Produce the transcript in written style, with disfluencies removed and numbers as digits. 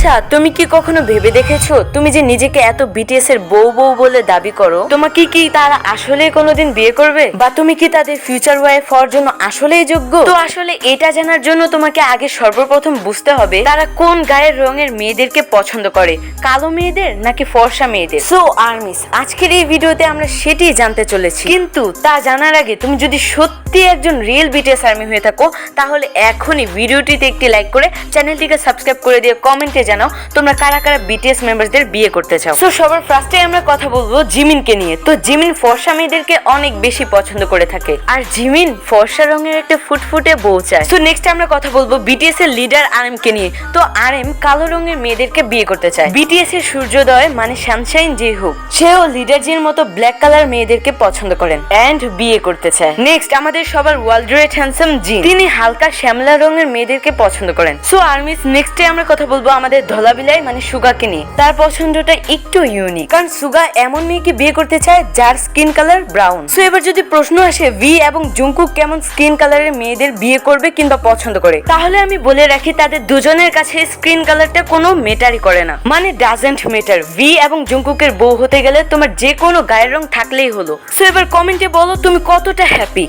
আচ্ছা, তুমি কি কখনো ভেবে দেখেছো তুমি যে নিজেকে এত বিটিএস এর বউ বউ বলে দাবি করো, তোমাকে কি তারা আসলে কোনোদিন বিয়ে করবে, বা তুমি কি তাদের ফিউচার ওয়াইফ হওয়ার জন্য আসলেই যোগ্য? তো আসলে এটা জানার জন্য তোমাকে আগে সর্বপ্রথম বুঝতে হবে তারা কোন গায়ের রঙের মেয়েদেরকে পছন্দ করে, কালো মেয়েদের নাকি ফর্সা মেয়েদের। সো আর্মিস, আজকের এই ভিডিওতে আমরা সেটাই জানতে চলেছি। কিন্তু তা জানার আগে তুমি যদি সত্যি একজন রিয়েল বিটিএস আর্মি হয়ে থাকো তাহলে এখনই ভিডিওটিতে একটি লাইক করে চ্যানেলটিকে সাবস্ক্রাইব করে দিয়ে কমেন্টে জানাও তোমরা কারা কারা বিটিএস মেম্বারদের বিয়ে করতে চাও। সো সবার ফার্স্টে আমরা কথা বলবো জিমিনকে নিয়ে। তো জিমিন ফর্সা মেয়েদেরকে অনেক বেশি পছন্দ করে থাকে, আর জিমিন ফর্সা রঙের একটা ফুটফুটে বউ চায়। সো নেক্সট আমরা কথা বলবো বিটিএস এর লিডার আরএম কে নিয়ে। তো আরএম কালো রঙের মেয়েদেরকে বিয়ে করতে চায়। বিটিএস এর সূর্যোদয় মানে সানশাইন যে হোক, সেও লিডার জির মতো ব্ল্যাক কালার মেয়েদেরকে পছন্দ করেন এন্ড বিয়ে করতে চায়। নেক্সট আমাদের সবার ওয়ার্ল্ড রেড হ্যান্ডসাম জিন, তিনি হালকা শ্যামলা রঙের মেয়েদেরকে পছন্দ করেন। সো আর্মিস, নেক্সটে আমরা কথা বলবো আমাদের ধলাবিলাই মানে সুগাকে নিয়ে। তার পছন্দটা একটু ইউনিক, কারণ সুগা এমন মেয়েকে বিয়ে করতে চায় যার স্কিন কালার ব্রাউন। সো এবার যদি প্রশ্ন আসে ভি এবং জুংকুক কেমন স্কিন কালারের মেয়েদের বিয়ে করবে কিংবা পছন্দ করে, তাহলে আমি বলে রাখি তাদের দুজনের কাছে স্কিন কালারটা কোনো ম্যাটারই করে না, মানে ডাজেন্ট ম্যাটার। ভি এবং জুংকুকের বউ হতে গেলে তোমার যে কোনো গায়ের রং থাকলেই হলো। সো এবার কমেন্টে বলো তুমি কতটা হ্যাপি।